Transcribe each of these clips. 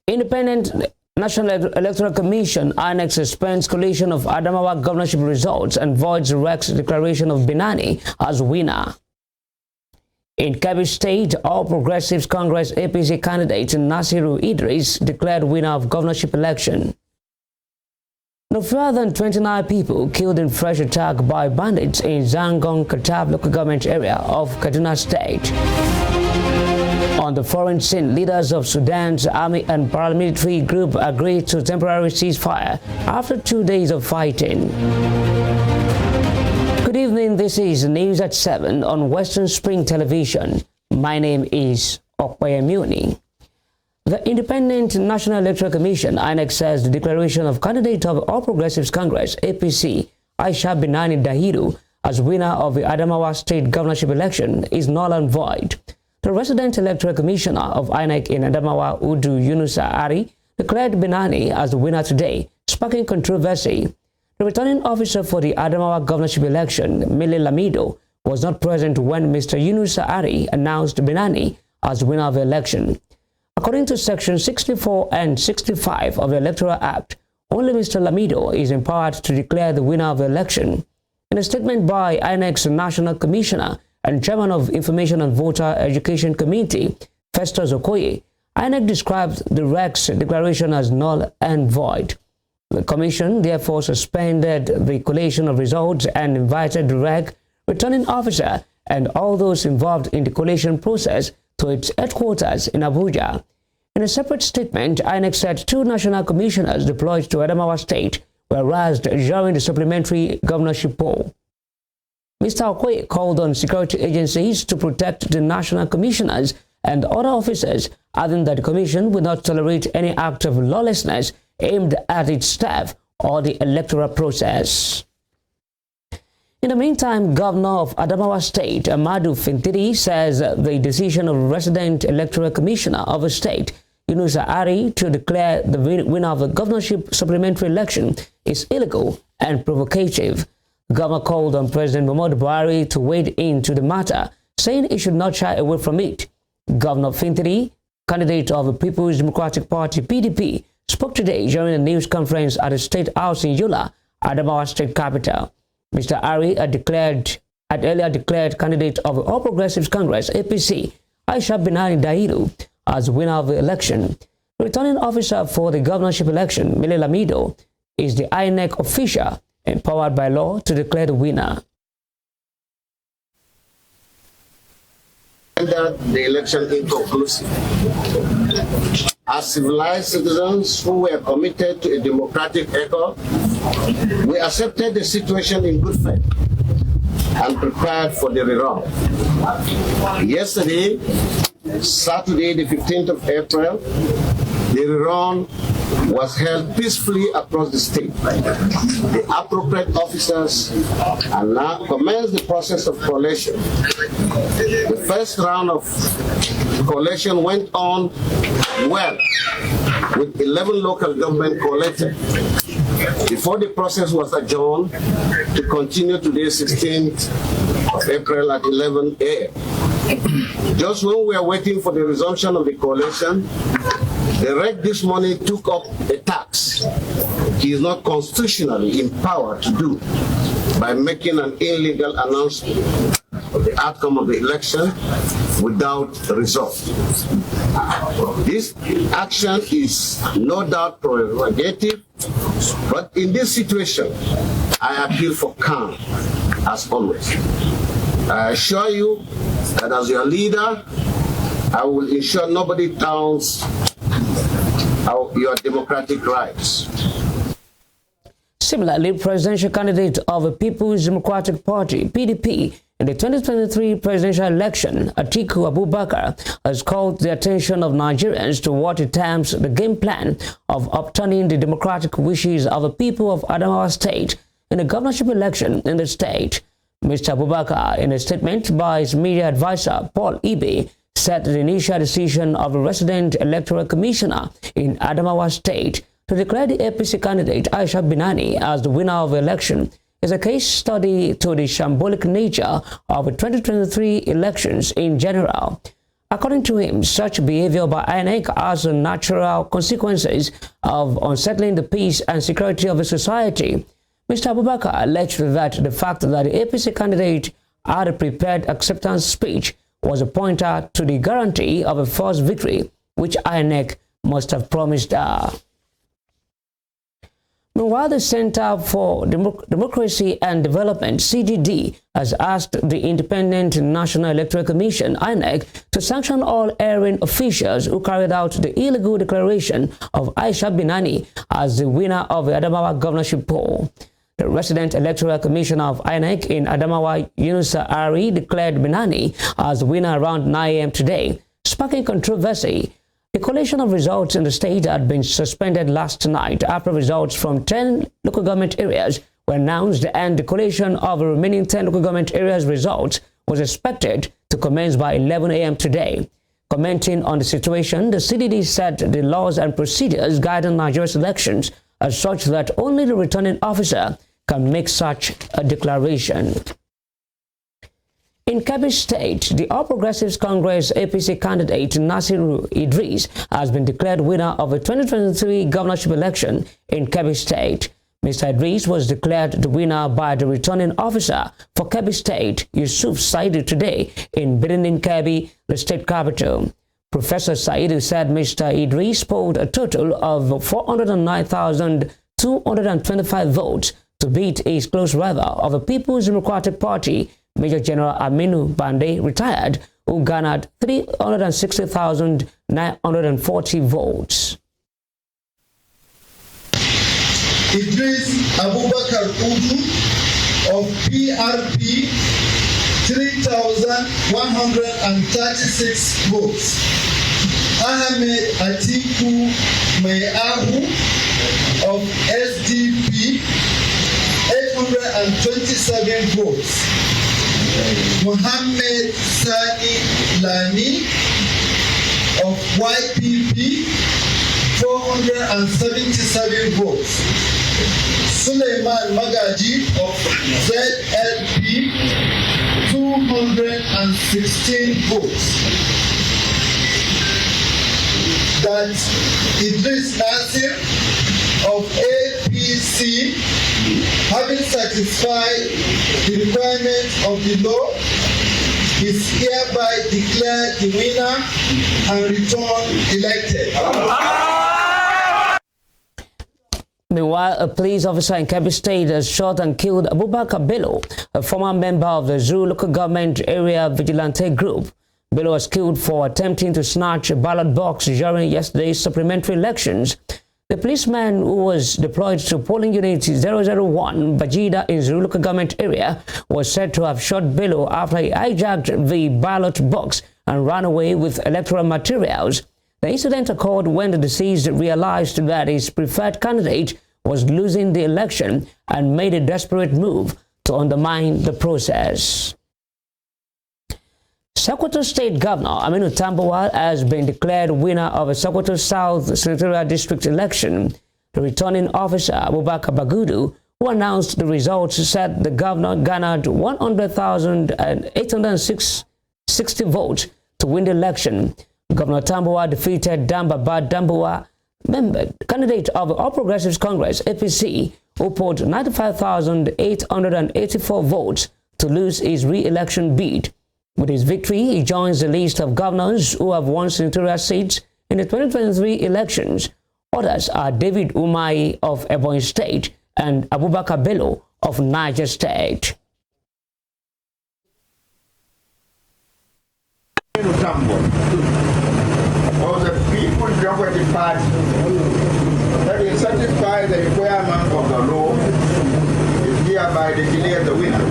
Independent National Electoral Commission INEC suspends collation of Adamawa governorship results and voids REC's declaration of Binani as winner. In Kebbi State, All Progressives Congress APC candidate Nasiru Idris declared winner of governorship election. No fewer than 29 people killed in fresh attack by bandits in Zangong Katab local government area of Kaduna State. On the foreign scene, leaders of Sudan's army and paramilitary group agreed to temporary ceasefire after 2 days of fighting. Good evening, this is News at 7 on Western Spring Television. My name is Okpayemuni. The Independent National Electoral Commission INEC says the declaration of candidate of All Progressives Congress APC Aisha Binani Dahiru as winner of the Adamawa State governorship election is null and void. The resident electoral commissioner of INEC in Adamawa, Udu Yunusa Ari, declared Binani as the winner today, sparking controversy. The returning officer for the Adamawa governorship election, Mile Lamido, was not present when Mr. Yunusa Ari announced Binani as winner of the election. According to Section 64 and 65 of the Electoral Act, only Mr. Lamido is empowered to declare the winner of the election. In a statement by INEC's National Commissioner and Chairman of Information and Voter Education Committee, Festus Okoye, INEC described the REC's declaration as null and void. The Commission therefore suspended the collation of results and invited the REC returning officer and all those involved in the collation process to its headquarters in Abuja. In a separate statement, INEC said 2 national commissioners deployed to Adamawa State were razzed during the supplementary governorship poll. Mr. Okoye called on security agencies to protect the national commissioners and other officers, adding that the commission will not tolerate any act of lawlessness aimed at its staff or the electoral process. In the meantime, Governor of Adamawa State, Amadu Fintiri, says the decision of resident electoral commissioner of the state, Yunusa Ari, to declare the winner of the governorship supplementary election is illegal and provocative. The governor called on President Muhammadu Buhari to wade into the matter, saying he should not shy away from it. Governor Fintiri, candidate of the People's Democratic Party (PDP, spoke today during a news conference at the State House in Yola, Adamawa State capital. Mr. Ari had earlier declared candidate of the All Progressives Congress APC, Aisha Binani Dahiru, as winner of the election. The returning officer for the governorship election, Mile Lamido, is the INEC official empowered by law to declare the winner. The election inconclusive. As civilized citizens who were committed to a democratic echo, we accepted the situation in good faith and prepared for the rerun. Yesterday, Saturday, the 15th of April, the rerun was held peacefully across the state. The appropriate officers are now commenced the process of collation. The first round of collation went on well, with 11 local government collected, before the process was adjourned to continue today, 16th of April at 11 a.m. Just when we are waiting for the resumption of the collation, the REC this morning took up a tax he is not constitutionally empowered to do by making an illegal announcement of the outcome of the election without result. This action is no doubt prerogative, but in this situation, I appeal for calm, as always. I assure you that as your leader, I will ensure nobody downs your democratic rights. Similarly, presidential candidate of the People's Democratic Party, PDP, in the 2023 presidential election, Atiku Abubakar, has called the attention of Nigerians to what he terms the game plan of upturning the democratic wishes of the people of Adamawa State in the governorship election in the state. Mr. Abubakar, in a statement by his media advisor, Paul Ibe, said the initial decision of the resident electoral commissioner in Adamawa State to declare the APC candidate Aisha Binani as the winner of the election is a case study to the shambolic nature of the 2023 elections in general. According to him, such behavior by INEC has natural consequences of unsettling the peace and security of the society. Mr. Abubakar alleged that the fact that the APC candidate had a prepared acceptance speech was a pointer to the guarantee of a false victory, which INEC must have promised her. Meanwhile, the Center for Democracy and Development, CDD, has asked the Independent National Electoral Commission, INEC, to sanction all erring officials who carried out the illegal declaration of Aisha Binani as the winner of the Adamawa governorship poll. The resident electoral commissioner of INEC in Adamawa, Yunusa Ari, declared Binani as the winner around 9 a.m. today, sparking controversy. The collation of results in the state had been suspended last night after results from 10 local government areas were announced, and the collation of the remaining 10 local government areas' results was expected to commence by 11 a.m. today. Commenting on the situation, the CDD said the laws and procedures guiding Nigeria's elections are such that only the returning officer can make such a declaration. In Kebbi State, the All Progressives Congress APC candidate Nasiru Idris has been declared winner of the 2023 governorship election in Kebbi State. Mr. Idris was declared the winner by the returning officer for Kebbi State, Yusuf Saidu, today in Birnin Kebbi, the state capital. Professor Saidu said Mr. Idris polled a total of 409,225 votes to beat his close rival of the People's Democratic Party, Major General Aminu Bande, retired, who garnered 360,940 votes. Idris Abubakar Udu of PRP, 3,136 votes. Ahmed Atiku Meahu of SDP, 827 votes. Mohammed Sani Lani of YPP, 477 votes. Suleiman Magaji of ZLP, 216 votes. That Idris Nasir of APC, having satisfied the requirements of the law, is hereby declared the winner and returned elected. Meanwhile, a police officer in Kebbi State has shot and killed Abubakar Bello, a former member of the Zuru local government area vigilante group. Bello was killed for attempting to snatch a ballot box during yesterday's supplementary elections. The policeman, who was deployed to polling unit 001 Bajida in Zuru local government area, was said to have shot Bello after he hijacked the ballot box and ran away with electoral materials. The incident occurred when the deceased realized that his preferred candidate was losing the election and made a desperate move to undermine the process. Sokoto State Governor Aminu Tambuwal has been declared winner of the Sokoto South Senatorial District election. The returning officer, Abubakar Bagudu, who announced the results, said the governor garnered 100,860 votes to win the election. Governor Tambuwal defeated Dambaba Dambuwa, candidate of the All Progressives Congress, APC, who polled 95,884 votes to lose his re-election bid. With his victory, he joins the list of governors who have won senatorial seats in the 2023 elections. Others are David Umai of Ebonyi State and Abubakar Bello of Niger State. Of the People's Democratic Party, having satisfied the requirement of the law, is hereby declared the winner.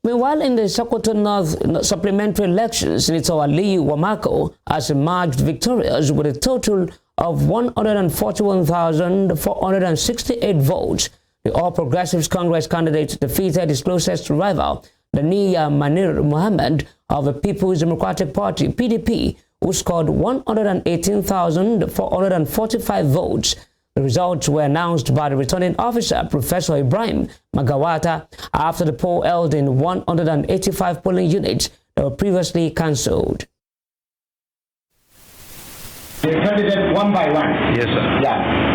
Meanwhile, in the Sokoto North supplementary elections, Senator Aliyu Wamako has emerged victorious with a total of 141,468 votes. The All Progressives Congress candidate defeated his closest rival, Lania Manir Mohammed of the People's Democratic Party, PDP, who scored 118,445 votes. The results were announced by the returning officer, Professor Ibrahim Magawata, after the poll held in 185 polling units that were previously cancelled. The candidate one by one. Yes, sir. Yeah.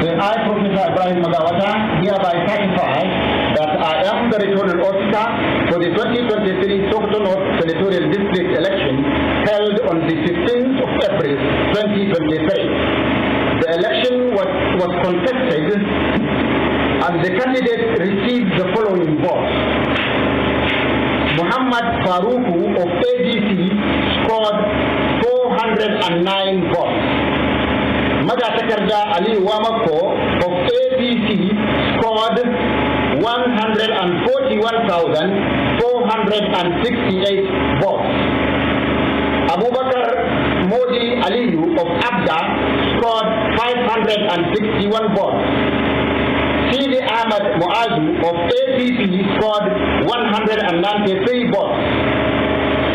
I, Professor Ibrahim Magawata, hereby certify that I am the returning officer for the 2023 Sokoto North Senatorial District election held on the 15th of April 2023. The election was contested and the candidate received the following votes. Muhammad Farouku of ADC scored 409 votes. Magatakarda Ali Wamako of APC scored 141,468 votes. Abubakar Modi Aliyu of ABDA scored 561 votes. Sidi Ahmad Muazu of APC scored 193 votes.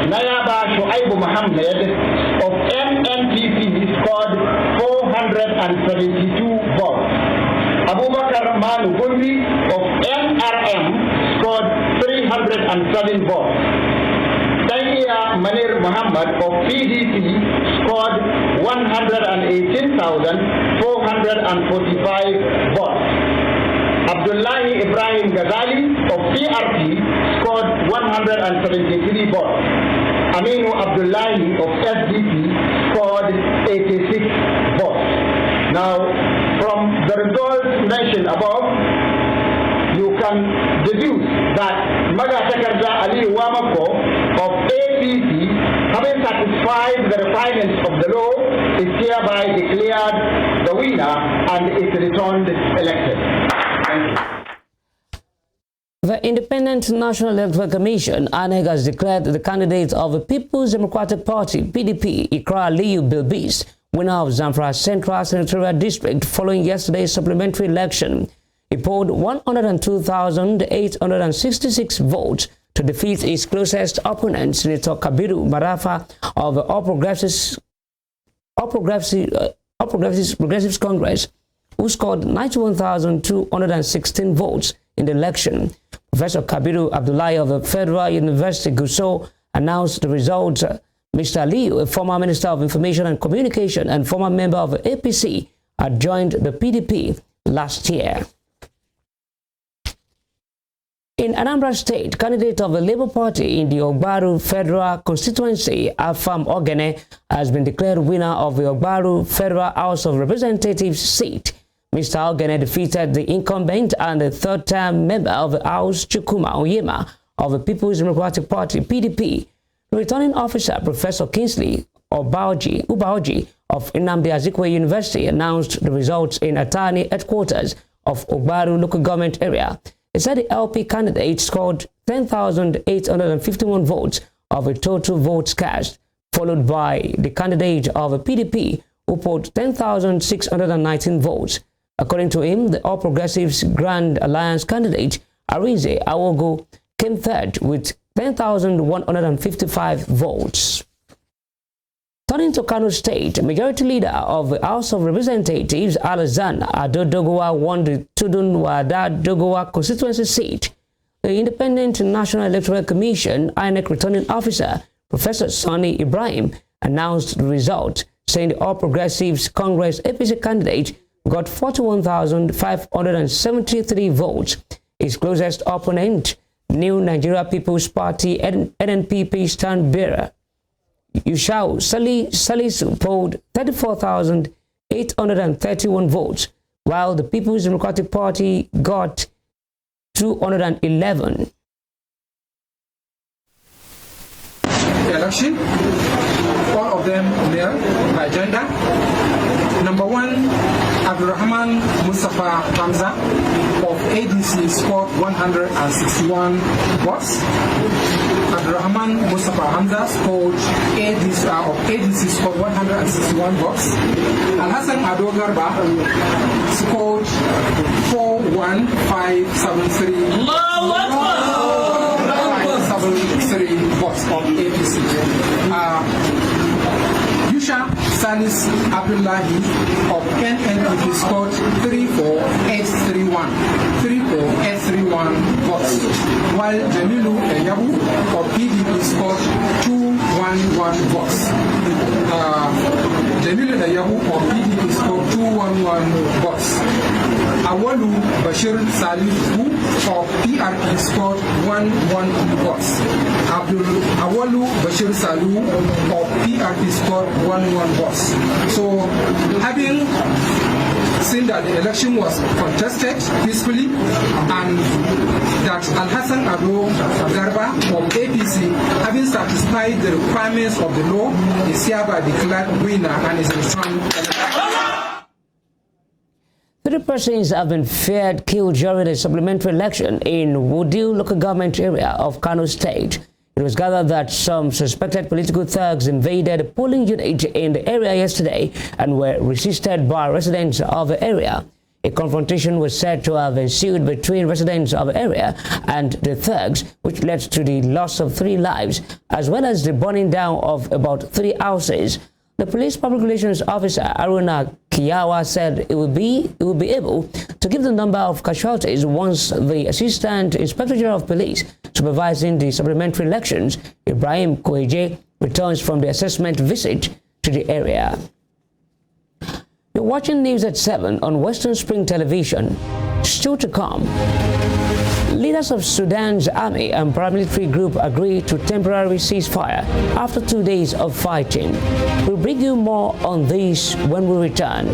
Nayaba Shuaibu Muhammad of MNPP scored 472 votes. Abubakar Manu Gumbi of NRM scored 307 votes. Tania Manir Muhammad of PDP scored 118,445 votes. Abdullahi Ibrahim Ghazali of PRP scored 173 votes. Aminu Abdullahi of SDP scored 86 votes. Now, from the results mentioned above, you can deduce that Magatakarda Ali Wamako of APC, having satisfied the requirements of the law, is hereby declared the winner and is returned elected. Thank you. The Independent National Electoral Commission, INEC, has declared the candidate of the People's Democratic Party, PDP, Ikra Aliyu Bilbis, winner of Zamfara Central Senatorial District following yesterday's supplementary election. He polled 102,866 votes to defeat his closest opponent, Senator Kabiru Marafa of the All Progressives Congress, who scored 91,216 votes in the election. Professor Kabiru Abdullahi of the Federal University Gusau announced the results. Mr. Aliyu, a former Minister of Information and Communication and former member of the APC, had joined the PDP last year. In Anambra State, candidate of the Labour Party in the Ogbaru Federal Constituency, Afam Ogene, has been declared winner of the Ogbaru Federal House of Representatives seat. Mr. Ogene defeated the incumbent and the third-term member of the House, Chukuma Oyema, of the People's Democratic Party, PDP. The returning officer, Professor Kingsley Ubaoji of Nnamdi Azikiwe University, announced the results in Attorney headquarters of Ogbaru local government area. He said the LP candidate scored 10,851 votes of the total votes cast, followed by the candidate of the PDP, who polled 10,619 votes. According to him, the All Progressives Grand Alliance candidate, Arinze Awogo, came third with 10,155 votes. Turning to Kano State, Majority Leader of the House of Representatives, Alazan Ado Dogowa, won the Tudun Wada Dogowa constituency seat. The Independent National Electoral Commission, INEC returning officer, Professor Sani Ibrahim, announced the result, saying the All Progressives Congress APC candidate got 41,573 votes. His closest opponent, New Nigeria People's Party NNPP stand-bearer, Yushau Salisu, polled 34,831 votes, while the People's Democratic Party got 211. Election, all of them male by gender. Number one, Abdurrahman Mustafa Hamza of ADC scored 161 votes. Abdurrahman Mustafa Hamza scored ADC scored 161 votes. Al-Hassan Ado Garba scored 41573. members of APC. Yusha Salis Abdullahi of NNPP scored 34831 votes, while Jamilu Yabu of PDP scored 211 votes. Jamilu Yabu of PDP scored 211 votes. Awalu Bashir Salihu of PRP scored 112 votes. Awalu Bashir Salihu of PRP scored 11 votes. So, having seen that the election was contested peacefully and that Al-Hassan Ado Garba of APC, having satisfied the requirements of the law, is hereby declared winner and is returned. 3 persons have been feared killed during a supplementary election in Wudil local government area of Kano State. It was gathered that some suspected political thugs invaded a polling unit in the area yesterday and were resisted by residents of the area. A confrontation was said to have ensued between residents of the area and the thugs, which led to the loss of 3 lives, as well as the burning down of about 3 houses. The police public relations officer Aruna Kiyawa said it will be able to give the number of casualties once the Assistant Inspector General of Police supervising the supplementary elections, Ibrahim Kweje, returns from the assessment visit to the area. You're watching News at 7 on Western Spring Television. Still to come, leaders of Sudan's army and paramilitary group agreed to temporary ceasefire after 2 days of fighting. We'll bring you more on this when we return.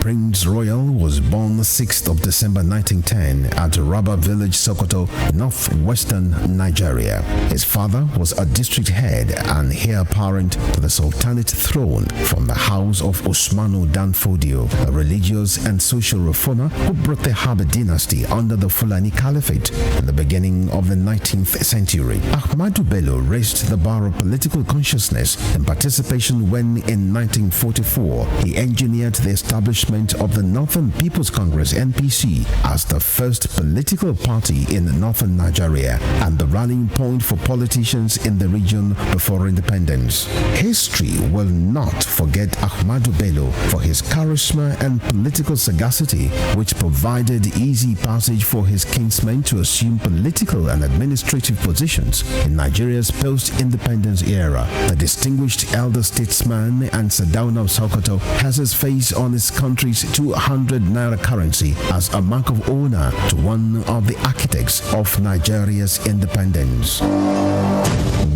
Prince Royal was born 6th of December 1910 at Raba Village, Sokoto, northwestern Nigeria. His father was a district head and heir apparent to the Sultanate throne from the house of Usmanu Danfodio, a religious and social reformer who brought the Habib dynasty under the Fulani Caliphate in the beginning of the 19th century. Ahmadu Bello raised the bar of political consciousness and participation when, in 1944, he engineered the establishment of the Northern People's Congress (NPC) as the first political party in northern Nigeria and the rallying point for politicians in the region before independence. History will not forget Ahmadu Bello for his charisma and political sagacity, which provided easy passage for his kinsmen to assume political and administrative positions in Nigeria's post-independence era. The distinguished elder statesman and Sardauna of Sokoto has his face on his country's 200 naira currency as a mark of honor to one of the architects of Nigeria's independence.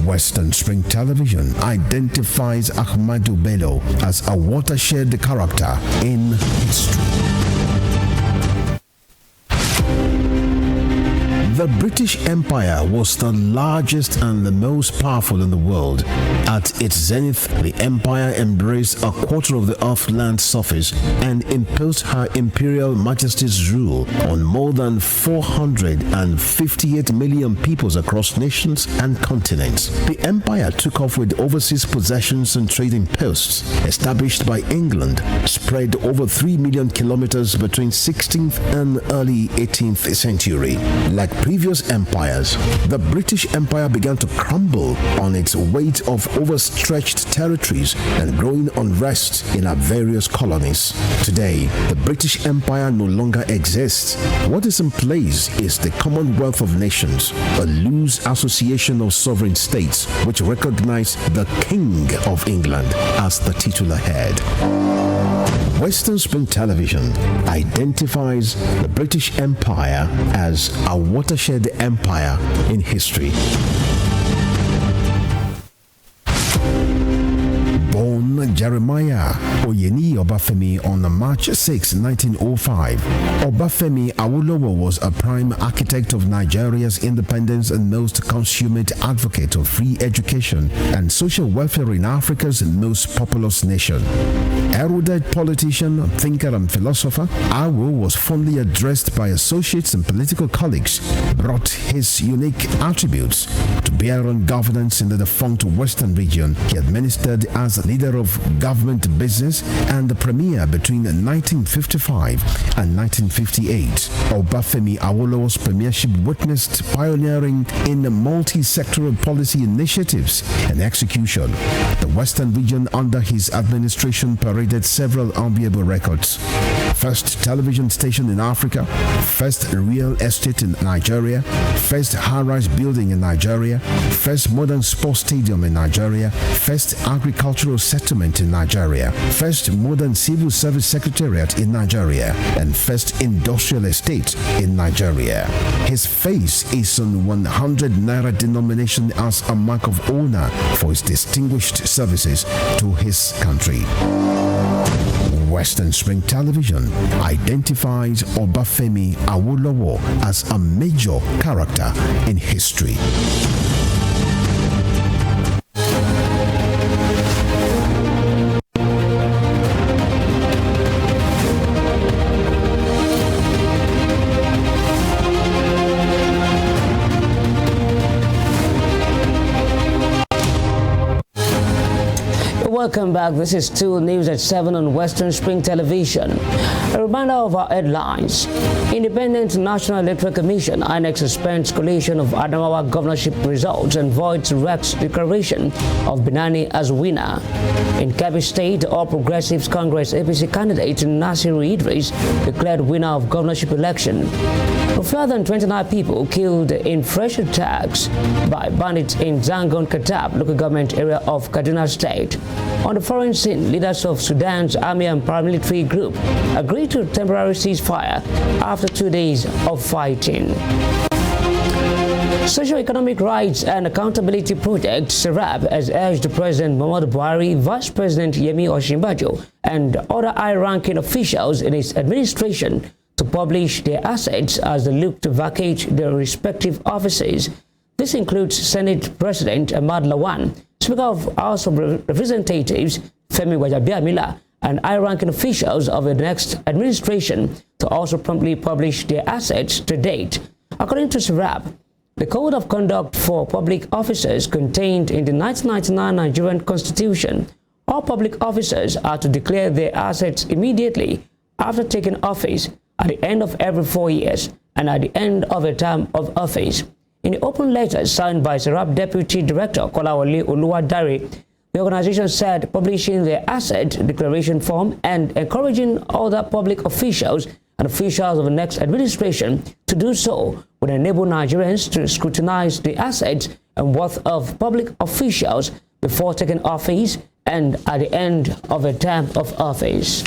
Western Spring Television identifies Ahmadu Bello as a watershed character in history. The British Empire was the largest and the most powerful in the world. At its zenith, the empire embraced a quarter of the earth's land surface and imposed her imperial majesty's rule on more than 458 million peoples across nations and continents. The empire took off with overseas possessions and trading posts established by England, spread over 3 million kilometers between 16th and early 18th century. Like previous empires, the British Empire began to crumble on its weight of overstretched territories and growing unrest in our various colonies. Today, the British Empire no longer exists. What is in place is the Commonwealth of Nations, a loose association of sovereign states which recognize the King of England as the titular head. Western Spring Television identifies the British Empire as a watershed empire in history. Born Jeremiah Oyeni Obafemi on March 6, 1905, Obafemi Awolowo was a prime architect of Nigeria's independence and most consummate advocate of free education and social welfare in Africa's most populous nation. Erudite politician, thinker, and philosopher, Awo was fondly addressed by associates and political colleagues, brought his unique attributes to bear on governance in the defunct Western region. He administered as leader of government business and the premier between 1955 and 1958. Obafemi Awolowo's premiership witnessed pioneering in multi-sectoral policy initiatives and execution. The Western region under his administration paraded several enviable records. First television station in Africa, first real estate in Nigeria, first high-rise building in Nigeria, first modern sports stadium in Nigeria, first agricultural settlement in Nigeria, first modern civil service secretariat in Nigeria, and first industrial estate in Nigeria. His face is on 100 naira denomination as a mark of honor for his distinguished services to his country. Western Spring Television identifies Obafemi Awolowo as a major character in history. Welcome back. This is 2 News at 7 on Western Spring Television. A reminder of our headlines. Independent National Electoral Commission, INEC suspends collation of Adamawa governorship results and voids Rex declaration of Binani as winner. In Kebbi State, All Progressives Congress APC candidate Nasiru Idris declared winner of governorship election. Fewer than 29 people killed in fresh attacks by bandits in Zangon Katab, local government area of Kaduna State. On the foreign scene, leaders of Sudan's army and paramilitary group agreed to a temporary ceasefire after 2 days of fighting. Socio-Economic Rights and Accountability Project, SERAP, has urged President Muhammadu Buhari, Vice President Yemi Osinbajo, and other high-ranking officials in his administration to publish their assets as they look to vacate their respective offices. This includes Senate President Ahmad Lawan, Speaker of House of Representatives Femi Gbajabiamila, and high-ranking officials of the next administration to also promptly publish their assets to date. According to SERAP, the Code of Conduct for Public Officers contained in the 1999 Nigerian Constitution, all public officers are to declare their assets immediately after taking office, at the end of every 4 years, and at the end of a term of office. In the open letter signed by SERAP Deputy Director Kolawole Oluwadare, the organization said publishing their asset declaration form and encouraging other public officials and officials of the next administration to do so would enable Nigerians to scrutinize the assets and worth of public officials before taking office and at the end of a term of office.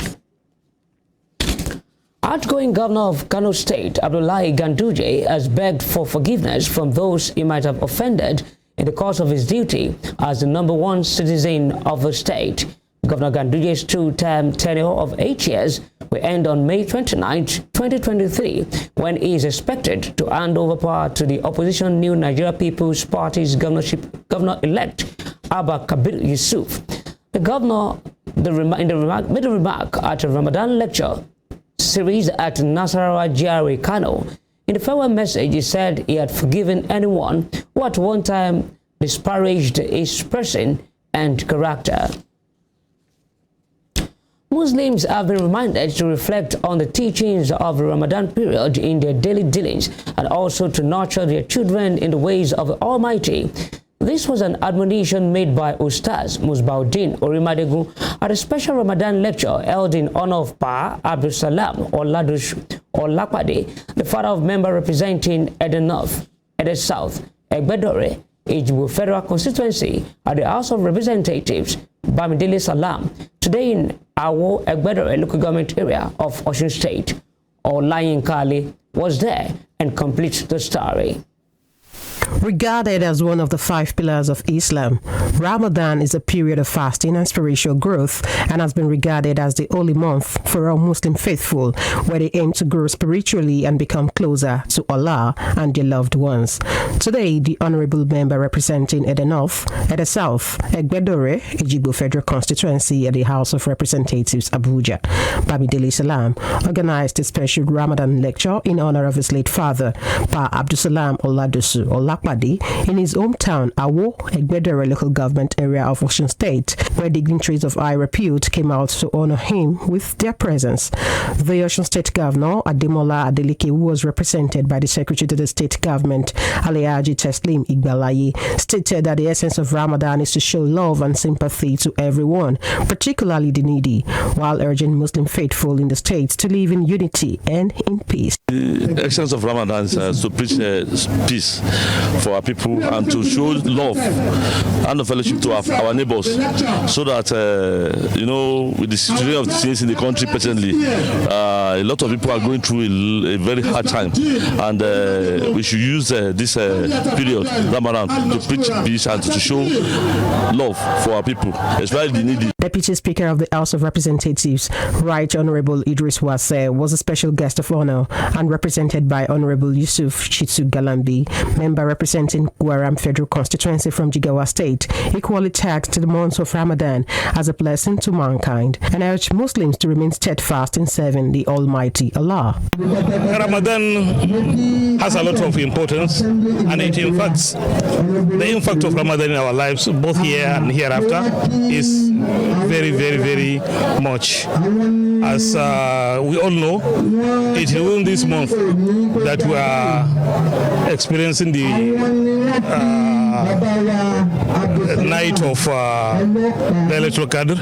Outgoing Governor of Kano State, Abdullahi Ganduje, has begged for forgiveness from those he might have offended in the course of his duty as the #1 citizen of the state. Governor Ganduje's 2-term tenure of 8 years will end on May 29, 2023, when he is expected to hand over power to the opposition New Nigeria People's Party's governor-elect, Abba Kabir Yusuf. The governor made a remark at a Ramadan lecture series at Nasarawa GRA Kano. In the farewell message, he said he had forgiven anyone who at one time disparaged his person and character. Muslims have been reminded to reflect on the teachings of the Ramadan period in their daily dealings and also to nurture their children in the ways of the Almighty. This was an admonition made by Ustaz Musbauddin Orimadegu at a special Ramadan lecture held in honor of Pa Abdul Salam Olakpade, the father of member representing Eden North, Eden South, Egbedore, Ijibu Federal Constituency at the House of Representatives, Bamidele Salam, today in Awo, Egbedore local government area of Osun State. Olayin Kali was there and completes the story. Regarded as one of the 5 pillars of Islam, Ramadan is a period of fasting and spiritual growth and has been regarded as the holy month for all Muslim faithful, where they aim to grow spiritually and become closer to Allah and their loved ones. Today, the Honorable Member representing Ede North, Ede South, Egbedore, Ejigbo Federal Constituency at the House of Representatives, Abuja, Bamidele Salam, organized a special Ramadan lecture in honor of his late father, Pa Abdusalam Oladosu Olakpade, in his hometown, Awo, Egbedore local government area of Osun State, where dignitaries of high repute came out to honor him with their presence. The Osun State Governor, Ademola Adeleke, who was represented by the Secretary to the State Government, Alhaji Teslim Igbalaye, stated that the essence of Ramadan is to show love and sympathy to everyone, particularly the needy, while urging Muslim faithful in the state to live in unity and in peace. The essence of Ramadan is to preach peace for our people and to show love and the fellowship to our neighbors, so that with the situation of things in the country presently, a lot of people are going through a very hard time, and we should use this period Ramadan to preach peace and to show love for our people, especially the needy. Deputy Speaker of the House of Representatives, Right Honorable Idris Wase, was a special guest of honor and represented by Honorable Yusuf Chitu Galambi, member representing Gwaram Federal Constituency from Jigawa State, equally tagged to the month of Ramadan as a blessing to mankind and urged Muslims to remain steadfast in serving the Almighty Allah. Ramadan has a lot of importance, and the impact of Ramadan in our lives, both here and hereafter, is very, very, very much. As we all know, it is within this month that we are experiencing the night of the Laylatul Qadr,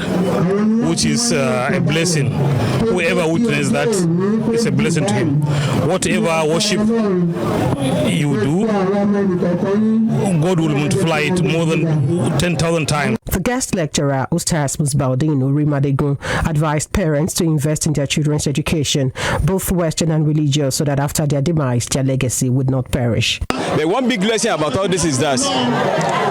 which is a blessing. Whoever witnesses that is a blessing to him. Whatever worship you do, God will multiply it more than 10,000 times. The guest lecturer, Ustaz Musbaudin Urimadegun, advised parents to invest in their children's education, both Western and religious, so that after their demise, their legacy would not perish. The one big lesson about all this is that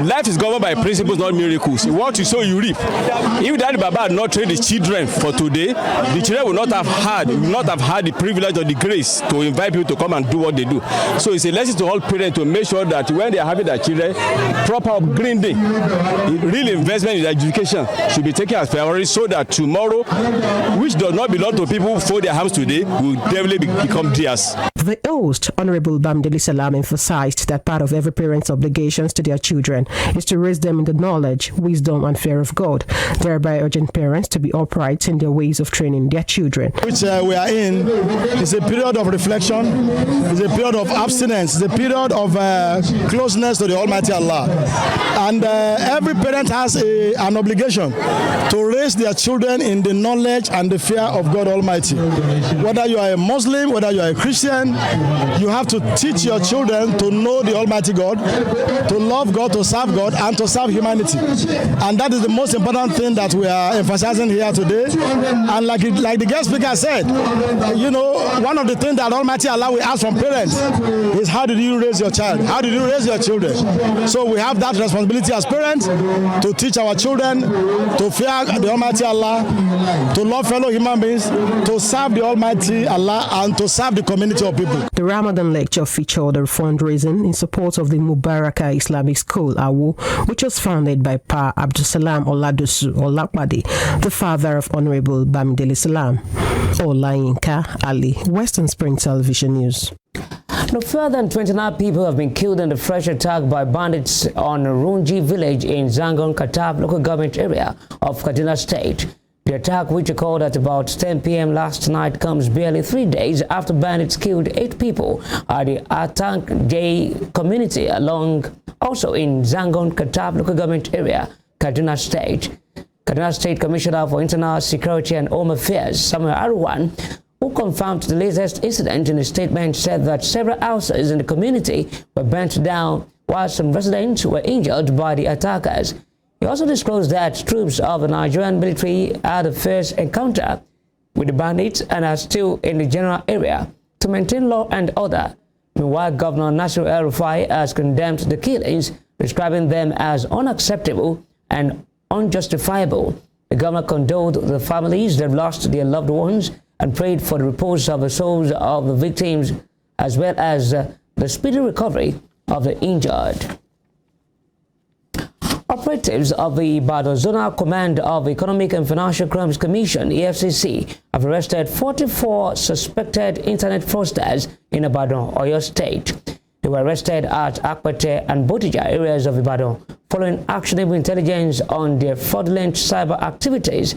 life is governed by principles, not miracles. What you sow, you reap. If Daddy Baba had not trained the children for today, the children would not have had the privilege or the grace to invite people to come and do what they do. So it's a lesson to all parents to make sure that when they are having their children, proper upgrading, real investment in education should be taken as priority, so that tomorrow, which does not belong to people who fold their hands today, will definitely become theirs. The host, Honorable Bamidele Salam, emphasized that part of every parent's obligations to their children is to raise them in the knowledge, wisdom, and fear of God, thereby urging parents to be upright in their ways of training their children. Which we are in is a period of reflection, is a period of abstinence, is a period of closeness to the Almighty Allah. And every parent has an obligation to raise their children in the knowledge and the fear of God Almighty. Whether you are a Muslim, whether you are a Christian, you have to teach your children to know the Almighty God, to love God, to serve God, and to serve humanity. And that is the most important thing that we are emphasizing here today. And like the guest speaker said, one of the things that Almighty Allah will ask from parents is, how did you raise your child? How did you raise your children? So we have that responsibility as parents to teach our children to fear the Almighty Allah, to love fellow human beings, to serve the Almighty Allah, and to serve the community of people. The Ramadan lecture featured a fundraising in support of the Mubaraka Islamic School, Awu, which was founded by Pa Abdusalam Oladosu Olakpade, the father of Honorable Bamidele Salam. Olayinka Ali, Western Spring Television News. No further than 29 people have been killed in the fresh attack by bandits on Runji village in Zangon Katab local government area of Kaduna State. The attack, which occurred at about 10 p.m. last night, comes barely 3 days after bandits killed 8 people at the Atank J community also in Zangon Katab local government area, Kaduna State. Kaduna State Commissioner for Internal Security and Home Affairs, Samuel Arwan, who confirmed the latest incident in a statement, said that several houses in the community were burnt down while some residents were injured by the attackers. He also disclosed that troops of the Nigerian military had a first encounter with the bandits and are still in the general area to maintain law and order. Meanwhile, Governor Nasir El-Rufai has condemned the killings, describing them as unacceptable and unjustifiable. The governor condoled the families that lost their loved ones and prayed for the repose of the souls of the victims, as well as the speedy recovery of the injured. Operatives of the Ibadan Zonal Command of Economic and Financial Crimes Commission, EFCC, have arrested 44 suspected internet fraudsters in Ibadan, Oyo State. They were arrested at Akpete and Bodija areas of Ibadan following actionable intelligence on their fraudulent cyber activities.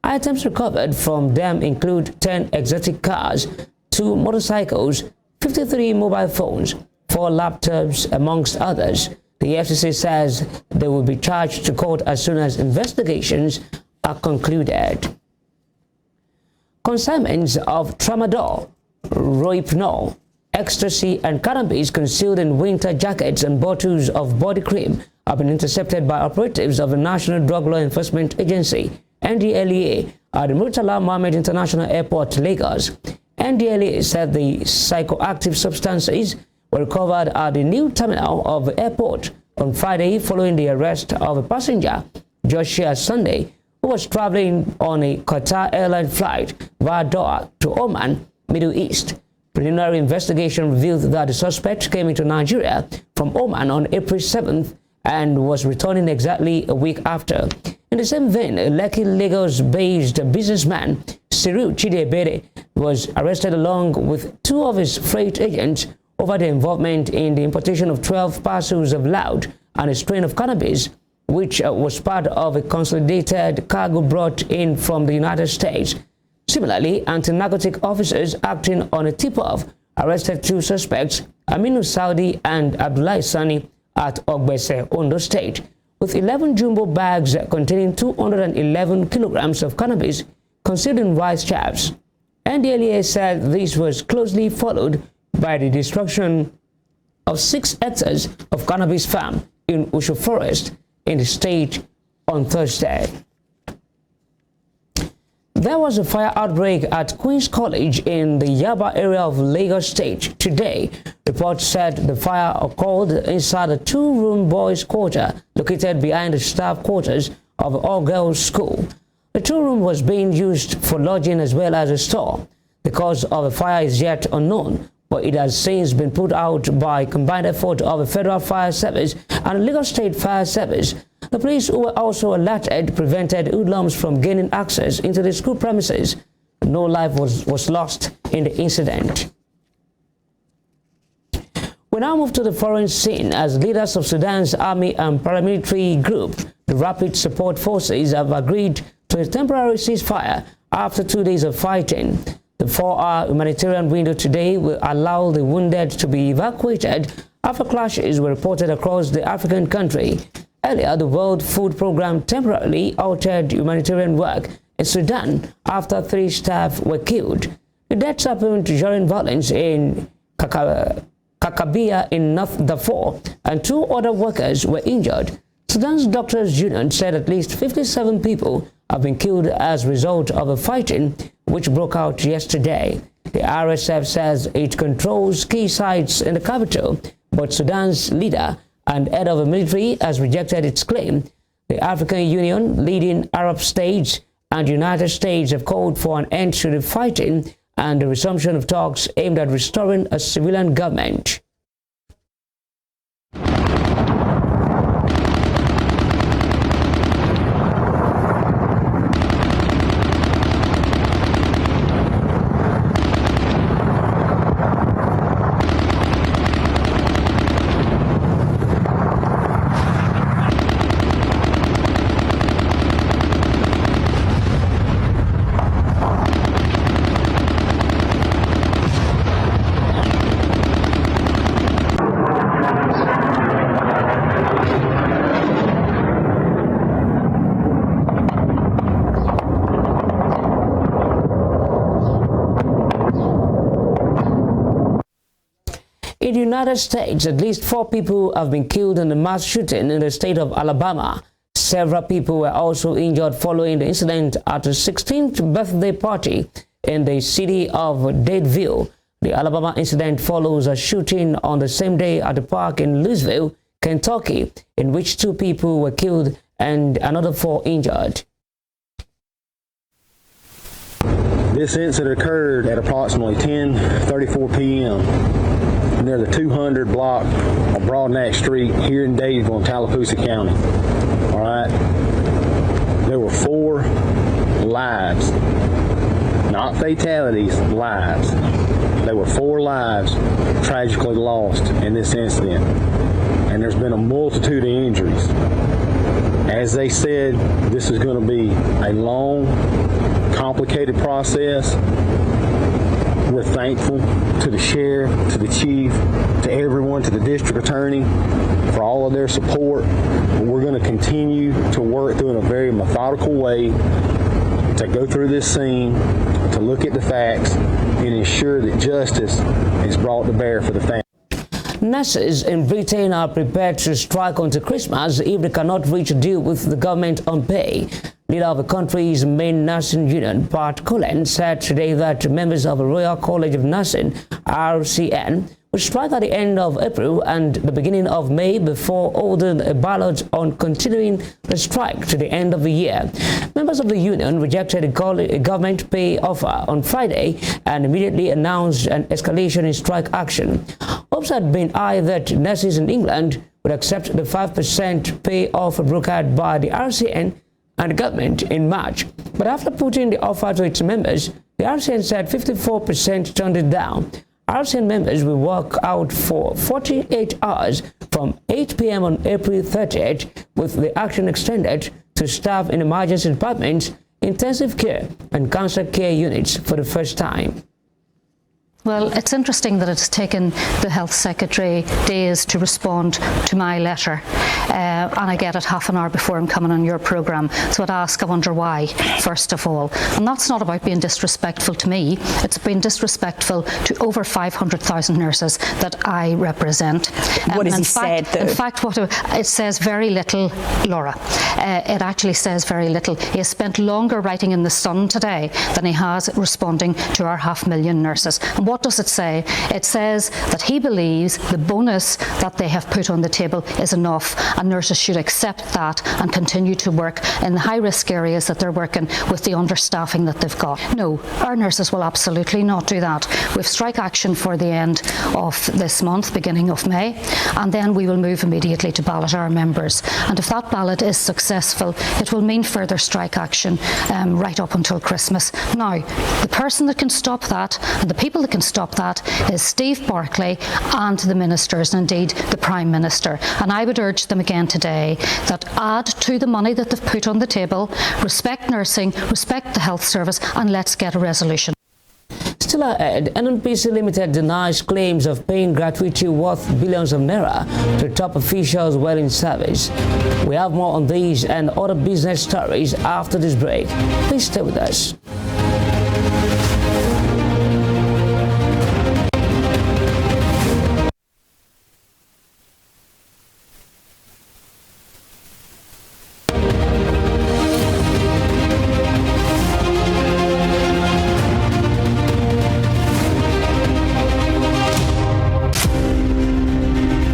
Items recovered from them include 10 exotic cars, 2 motorcycles, 53 mobile phones, 4 laptops, amongst others. The FCC says they will be charged to court as soon as investigations are concluded. Consignments of tramadol, rohypnol, ecstasy, and cannabis concealed in winter jackets and bottles of body cream have been intercepted by operatives of the National Drug Law Enforcement Agency, NDLEA, at the Murtala Mohammed International Airport, Lagos. NDLEA said the psychoactive substances were recovered at the new terminal of the airport on Friday following the arrest of a passenger, Joshua Sunday, who was traveling on a Qatar airline flight via Doha to Oman, Middle East. Preliminary investigation revealed that the suspect came into Nigeria from Oman on April 7th and was returning exactly a week after. In the same vein, a Lekki, Lagos-based businessman, Siru Chidebere, was arrested along with 2 of his freight agents over their involvement in the importation of 12 parcels of loud and a strain of cannabis, which was part of a consolidated cargo brought in from the United States. Similarly, anti-narcotic officers acting on a tip-off arrested 2 suspects, Aminu Saudi and Abdullahi Sani, at Ogbese, Ondo State, with 11 jumbo bags containing 211 kilograms of cannabis concealed in rice chaffs. NDLEA said this was closely followed by the destruction of 6 hectares of cannabis farm in Ushu Forest in the state on Thursday. There was a fire outbreak at Queen's College in the Yaba area of Lagos State today. Reports said the fire occurred inside a 2-room boys' quarter located behind the staff quarters of an all-girls school. The 2-room was being used for lodging as well as a store. The cause of the fire is yet unknown, but it has since been put out by combined effort of the Federal Fire Service and the Lagos State Fire Service. The police, who were also alerted, prevented hoodlums from gaining access into the school premises. No life was lost in the incident. We now move to the foreign scene as leaders of Sudan's army and paramilitary group, the Rapid Support Forces, have agreed to a temporary ceasefire after 2 days of fighting. The 4-hour humanitarian window today will allow the wounded to be evacuated after clashes were reported across the African country. Earlier, the World Food Programme temporarily altered humanitarian work in Sudan after 3 staff were killed. The deaths happened during violence in Kakabia in North Darfur, and 2 other workers were injured. Sudan's Doctors Union said at least 57 people have been killed as a result of the fighting which broke out yesterday. The RSF says it controls key sites in the capital, but Sudan's leader and head of the military has rejected its claim. The African Union, leading Arab states, and the United States have called for an end to the fighting and the resumption of talks aimed at restoring a civilian government. In the United States, at least 4 people have been killed in a mass shooting in the state of Alabama. Several people were also injured following the incident at a 16th birthday party in the city of Dadeville. The Alabama incident follows a shooting on the same day at the park in Louisville, Kentucky, in which 2 people were killed and another 4 injured. This incident occurred at approximately 10:34 p.m. near the 200 block of Broadnax Street here in Dadeville in Tallapoosa County. All right. There were 4 lives, not fatalities, lives. There were 4 lives tragically lost in this incident, and there's been a multitude of injuries. As they said, this is going to be a long, complicated process. We're thankful to the sheriff, to the chief, to everyone, to the district attorney for all of their support. We're going to continue to work through in a very methodical way to go through this scene, to look at the facts, and ensure that justice is brought to bear for the family. Nurses in Britain are prepared to strike until Christmas if they cannot reach a deal with the government on pay. Leader of the country's main nursing union, Pat Cullen, said today that members of the Royal College of Nursing, RCN, will strike at the end of April and the beginning of May before holding a ballot on continuing the strike to the end of the year. Members of the union rejected a government pay offer on Friday and immediately announced an escalation in strike action. Hopes had been high that nurses in England would accept the 5% pay offer brokered by the RCN and the government in March. But after putting the offer to its members, the RCN said 54% turned it down. RCN members will work out for 48 hours from 8 p.m. on April 30th, with the action extended to staff in emergency departments, intensive care and cancer care units for the first time. Well, it's interesting that it's taken the Health Secretary days to respond to my letter, and I get it half an hour before I'm coming on your programme. So I wonder why, first of all. And that's not about being disrespectful to me. It's been disrespectful to over 500,000 nurses that I represent. What has he said, though? In fact, it says very little, Laura. It actually says very little. He has spent longer writing in The Sun today than he has responding to our 500,000 nurses. And what does it say? It says that he believes the bonus that they have put on the table is enough, and nurses should accept that and continue to work in the high-risk areas that they're working with the understaffing that they've got. No, our nurses will absolutely not do that. We've strike action for the end of this month, beginning of May, and then we will move immediately to ballot our members. And if that ballot is successful, it will mean further strike action right up until Christmas. Now, the person that can stop that, and the people that can stop that, is Steve Barclay and the ministers, and indeed the Prime Minister. And I would urge them again today that add to the money that they've put on the table, respect nursing, respect the health service, and let's get a resolution. Still ahead, NNPC Limited denies claims of paying gratuity worth billions of naira to top officials while in service. We have more on these and other business stories after this break. Please stay with us.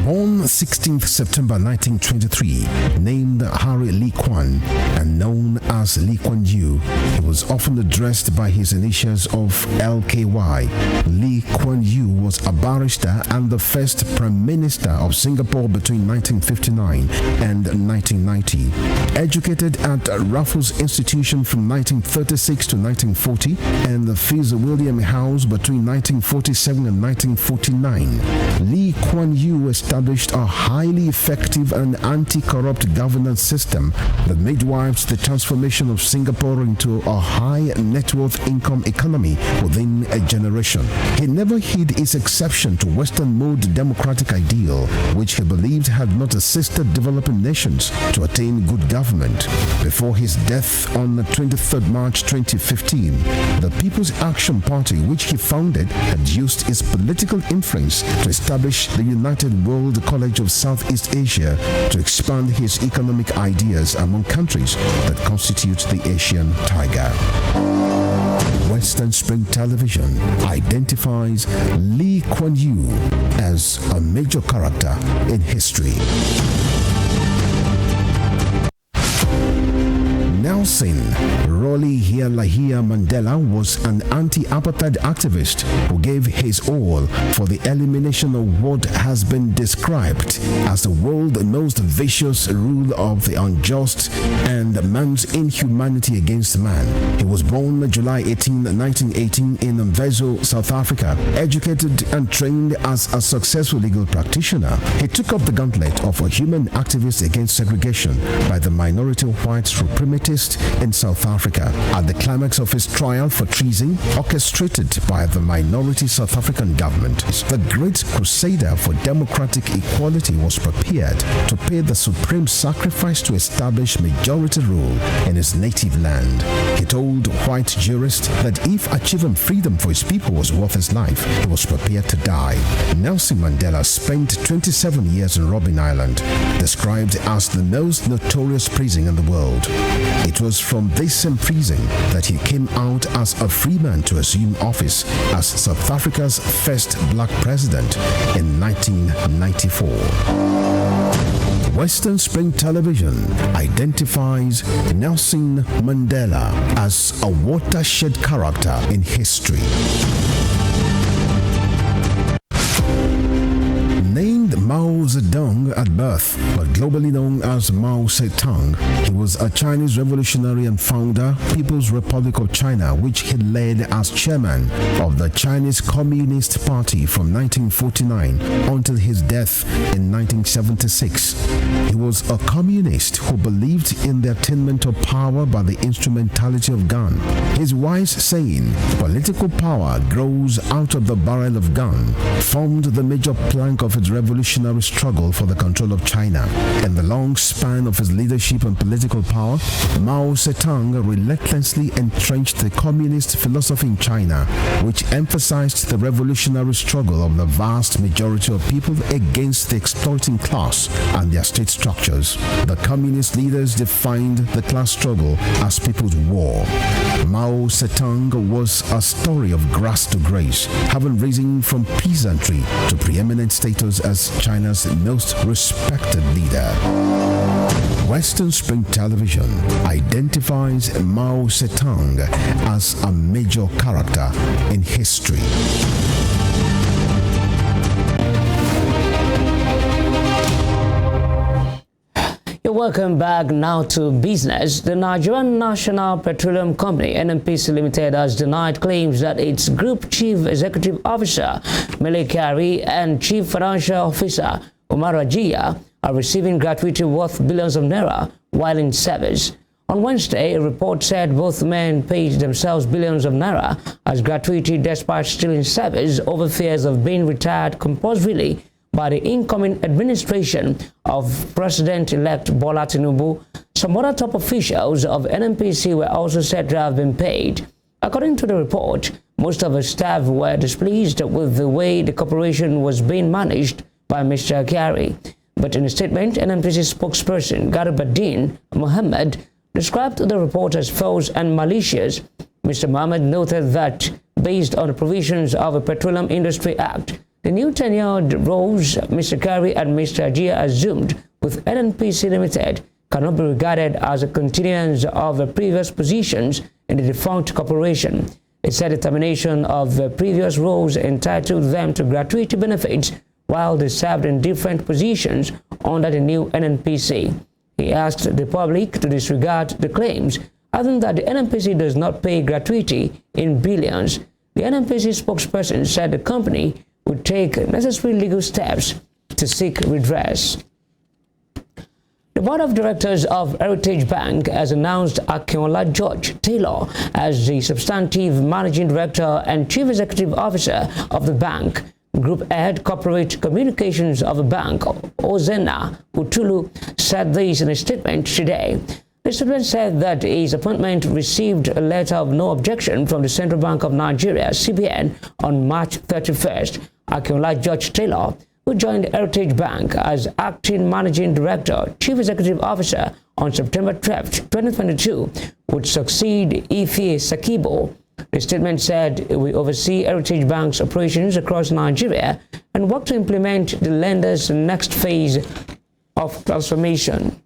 On 16th September 1923, named Harry Lee Kwan and known as Lee Kuan Yew, he was often addressed by his initials of LKY. Lee Kuan Yew was a barrister and the first Prime Minister of Singapore between 1959 and 1990. Educated at Raffles Institution from 1936 to 1940 and the Fitzwilliam House between 1947 and 1949, Lee Kuan Yew established a highly effective and anti-corrupt governance system that midwifed the transformation of Singapore into a high net worth income economy within a generation. He never hid his exception to Western mode democratic ideal, which he believed had not assisted developing nations to attain good government. Before his death on 23rd March 2015, the People's Action Party, which he founded, had used its political influence to establish the United World College of Science Southeast Asia to expand his economic ideas among countries that constitute the Asian tiger. Western Spring Television identifies Lee Kuan Yew as a major character in history. Nelson Rolihlahla Mandela was an anti-apartheid activist who gave his all for the elimination of what has been described as the world's most vicious rule of the unjust and man's inhumanity against man. He was born July 18, 1918 in Mvezo, South Africa. Educated and trained as a successful legal practitioner, he took up the gauntlet of a human activist against segregation by the minority white suprematists in South Africa. At the climax of his trial for treason, orchestrated by the minority South African government, the great crusader for democratic equality was prepared to pay the supreme sacrifice to establish majority rule in his native land. He told white jurists that if achieving freedom for his people was worth his life, he was prepared to die. Nelson Mandela spent 27 years in Robben Island, described as the most notorious prison in the world. It was from this same prison that he came out as a free man to assume office as South Africa's first black president in 1994. Western Spring Television identifies Nelson Mandela as a watershed character in history. Named Mao Zedong at birth, but globally known as Mao Zedong, he was a Chinese revolutionary and founder, People's Republic of China, which he led as chairman of the Chinese Communist Party from 1949 until his death in 1976. He was a communist who believed in the attainment of power by the instrumentality of gun. His wise saying, "Political power grows out of the barrel of gun," formed the major plank of his revolutionary struggle for the control of China. In the long span of his leadership and political power, Mao Zedong relentlessly entrenched the communist philosophy in China, which emphasized the revolutionary struggle of the vast majority of people against the exploiting class and their state structures. The communist leaders defined the class struggle as people's war. Mao Zedong was a story of grass to grace, having risen from peasantry to preeminent status as China's most respected leader. Western Spring Television identifies Mao Zedong as a major character in history. Welcome back now to business. The Nigerian National Petroleum Company, NNPC Limited, has denied claims that its Group Chief Executive Officer, Mele Kyari, and Chief Financial Officer, Umar Ajiya, are receiving gratuity worth billions of naira while in service. On Wednesday, a report said both men paid themselves billions of naira as gratuity despite still in service over fears of being retired compulsorily by the incoming administration of President-elect Bola Tinubu. Some other top officials of NNPC were also said to have been paid. According to the report, most of the staff were displeased with the way the corporation was being managed by Mr. Kyari. But in a statement, NNPC spokesperson Garibuddin Mohammed described the report as false and malicious. Mr. Mohammed noted that, based on the provisions of the Petroleum Industry Act, the new tenured roles Mr. Kyari and Mr. Ajiya assumed with NNPC Limited cannot be regarded as a continuance of the previous positions in the defunct corporation. It said the termination of the previous roles entitled them to gratuity benefits while they served in different positions under the new NNPC. He asked the public to disregard the claims, adding that the NNPC does not pay gratuity in billions. The NNPC spokesperson said the company would take necessary legal steps to seek redress. The Board of Directors of Heritage Bank has announced Akinola George Taylor as the substantive Managing Director and Chief Executive Officer of the bank. Group Head Corporate Communications of the bank, Ozena Utulu, said this in a statement today. The statement said that his appointment received a letter of no objection from the Central Bank of Nigeria, CBN, on March 31st. Akinola George Taylor who joined Heritage Bank as acting managing director, chief executive officer on September 12, 2022, would succeed Ife Sakibo. The statement said it will oversee Heritage Bank's operations across Nigeria and work to implement the lender's next phase of transformation.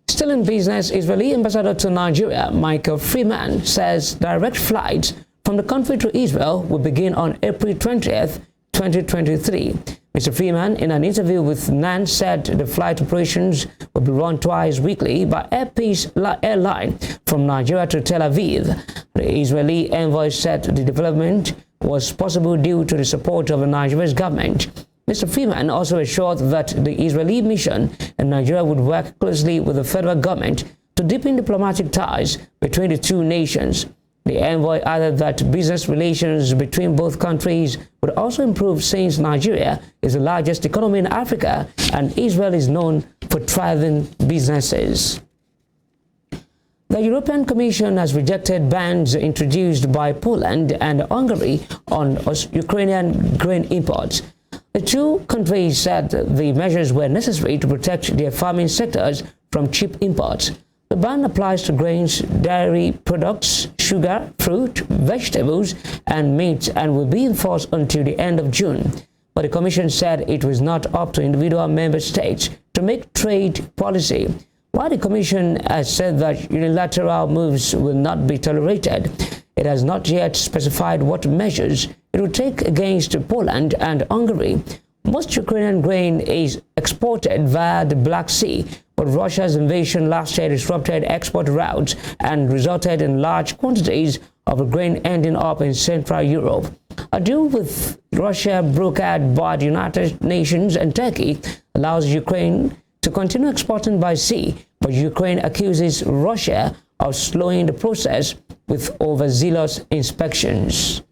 Still in business, Israeli ambassador to Nigeria, Michael Freeman, says direct flights from the country to Israel will begin on April 20th, 2023. Mr. Freeman, in an interview with NAN, said the flight operations will be run twice weekly by Air Peace Airline from Nigeria to Tel Aviv. The Israeli envoy said the development was possible due to the support of the Nigerian government. Mr. Freeman also assured that the Israeli mission in Nigeria would work closely with the federal government to deepen diplomatic ties between the two nations. The envoy added that business relations between both countries would also improve since Nigeria is the largest economy in Africa and Israel is known for thriving businesses. The European Commission has rejected bans introduced by Poland and Hungary on Ukrainian grain imports. The two countries said the measures were necessary to protect their farming sectors from cheap imports. The ban applies to grains, dairy products, sugar, fruit, vegetables, and meat and will be in force until the end of June. But the Commission said it was not up to individual member states to make trade policy. While the Commission has said that unilateral moves will not be tolerated, it has not yet specified what measures it will take against Poland and Hungary. Most Ukrainian grain is exported via the Black Sea, but Russia's invasion last year disrupted export routes and resulted in large quantities of grain ending up in Central Europe. A deal with Russia brokered by the United Nations and Turkey allows Ukraine to continue exporting by sea, but Ukraine accuses Russia of slowing the process with overzealous inspections.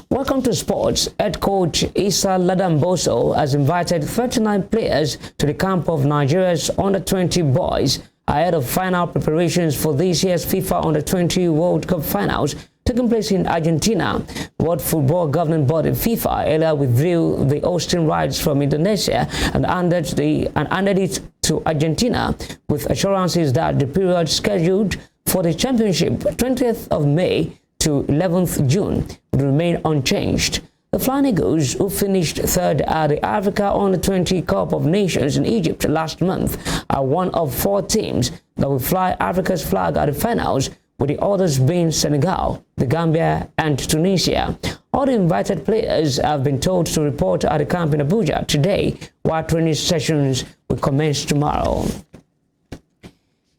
Welcome to sports. Head coach Issa Ladamboso has invited 39 players to the camp of Nigeria's under-20 boys ahead of final preparations for this year's FIFA Under-20 World Cup finals taking place in Argentina. World Football Governing Body FIFA earlier withdrew the hosting rights from Indonesia and handed it to Argentina with assurances that the period scheduled for the championship 20th of May to 11th June would remain unchanged. The Flying Eagles, who finished third at the Africa Under-20 Cup of Nations in Egypt last month, are one of 4 teams that will fly Africa's flag at the finals, with the others being Senegal, the Gambia, and Tunisia. All the invited players have been told to report at the camp in Abuja today, while training sessions will commence tomorrow.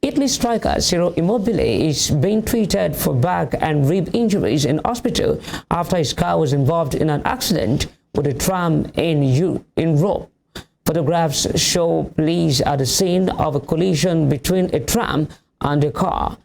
Italy striker Ciro Immobile is being treated for back and rib injuries in hospital after his car was involved in an accident with a tram in Rome. Photographs show police at the scene of a collision between a tram and a car.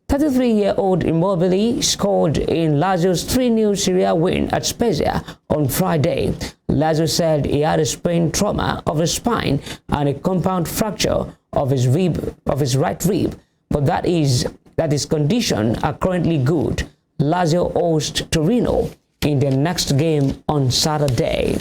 33-year-old Immobile scored in Lazio's 3-0 Serie A win at Spezia on Friday. Lazio said he had a sprained trauma of the spine and a compound fracture of his right rib, but that his condition are currently good. Lazio hosts Torino in their next game on Saturday.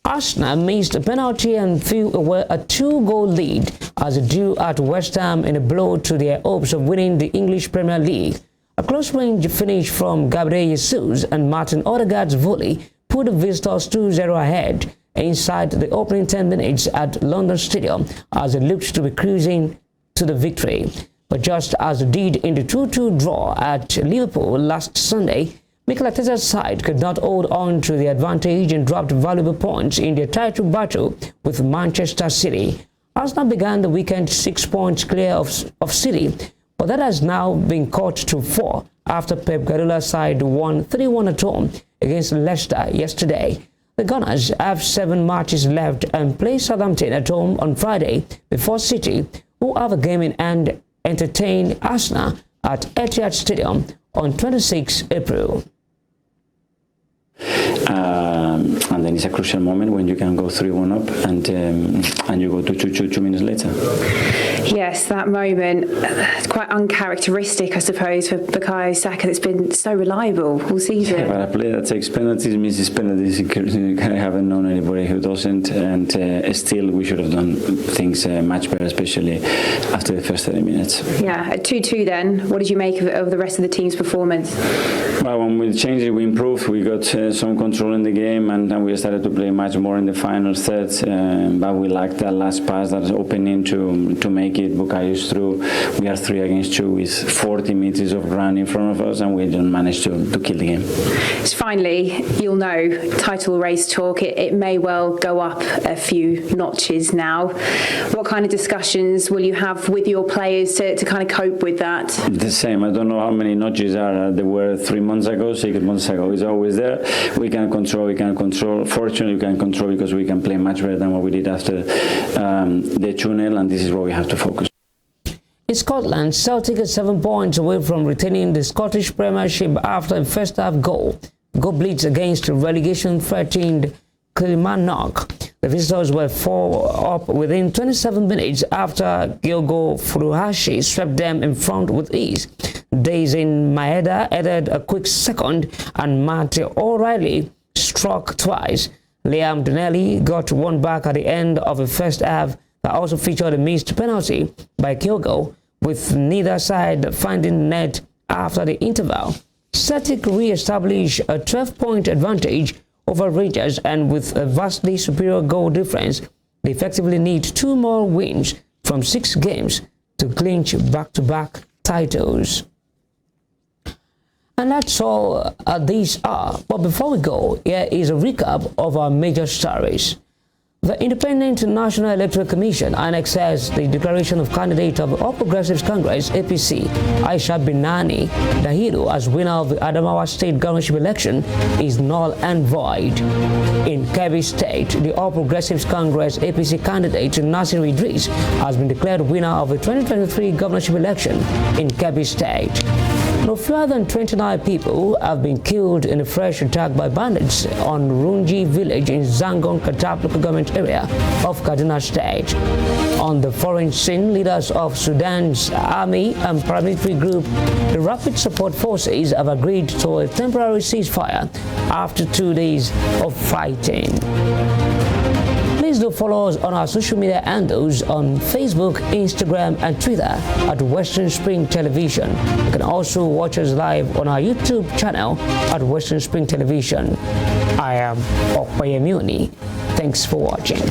Arsenal missed a penalty and threw away a 2-goal lead as it drew at West Ham in a blow to their hopes of winning the English Premier League. A close-range finish from Gabriel Jesus and Martin Odegaard's volley put the visitors 2-0 ahead inside the opening 10 minutes at London Stadium as they looked to be cruising to the victory. But just as it did in the 2-2 draw at Liverpool last Sunday, Mikel Arteta's side could not hold on to the advantage and dropped valuable points in their title battle with Manchester City. Arsenal began the weekend 6 points clear of City, but that has now been cut to 4 after Pep Guardiola's side won 3-1 at home against Leicester yesterday. The Gunners have 7 matches left and play Southampton at home on Friday before City, who have a game in hand, entertain Arsenal at Etihad Stadium on 26 April. And then it's a crucial moment when you can go 3-1 up and you go to 2 minutes later. Yes, that moment, it's quite uncharacteristic, I suppose, for Bukayo Saka. That's been so reliable all season. Yeah, but a player that takes penalties misses penalties. I haven't known anybody who doesn't, and still we should have done things much better, especially after the first 30 minutes. Yeah, at 2-2 then, what did you make of the rest of the team's performance? Well, when we changed it, we improved. We got some control in the game, and we started to play much more in the final third. But we lacked that last pass, that opening to make it. Bukayo's through. We are 3 against 2 with 40 meters of ground in front of us, and we didn't manage to kill the game. So finally, you'll know, title race talk, it may well go up a few notches now. What kind of discussions will you have with your players to kind of cope with that? The same. I don't know how many notches there were 3 months ago, 6 months ago. It's always there. We can control. Fortunately, we can control because we can play much better than what we did after the 2-0, and this is where we have to focus. In Scotland, Celtic is 7 points away from retaining the Scottish Premiership after a first-half goal. Go Blitz against relegation-threatened Kilmarnock. The visitors were 4 up within 27 minutes after Gilgo Furuhashi swept them in front with ease. Daisin Maeda added a quick second, and Matt O'Reilly struck twice. Liam Donnelly got one back at the end of the first half that also featured a missed penalty by Gilgo, with neither side finding net after the interval. Celtic re-established a 12-point advantage over Rangers, and with a vastly superior goal difference, they effectively need 2 more wins from 6 games to clinch back-to-back titles. And that's all these are. But before we go, here is a recap of our major stories. The Independent National Electoral Commission, INEC, says the declaration of candidate of the All Progressives Congress, APC, Aisha Binani Dahiru, as winner of the Adamawa State governorship election is null and void. In Kebbi State, the All Progressives Congress, APC candidate Nasir Idris has been declared winner of the 2023 governorship election in Kebbi State. No fewer than 29 people have been killed in a fresh attack by bandits on Runji village in Zangon Katap local government area of Kaduna State. On the foreign scene, leaders of Sudan's army and paramilitary group, the Rapid Support Forces, have agreed to a temporary ceasefire after 2 days of fighting. Please do follow us on our social media handles on Facebook, Instagram, and Twitter at Western Spring Television. You can also watch us live on our YouTube channel at Western Spring Television. I am Okpayemuni. Thanks for watching.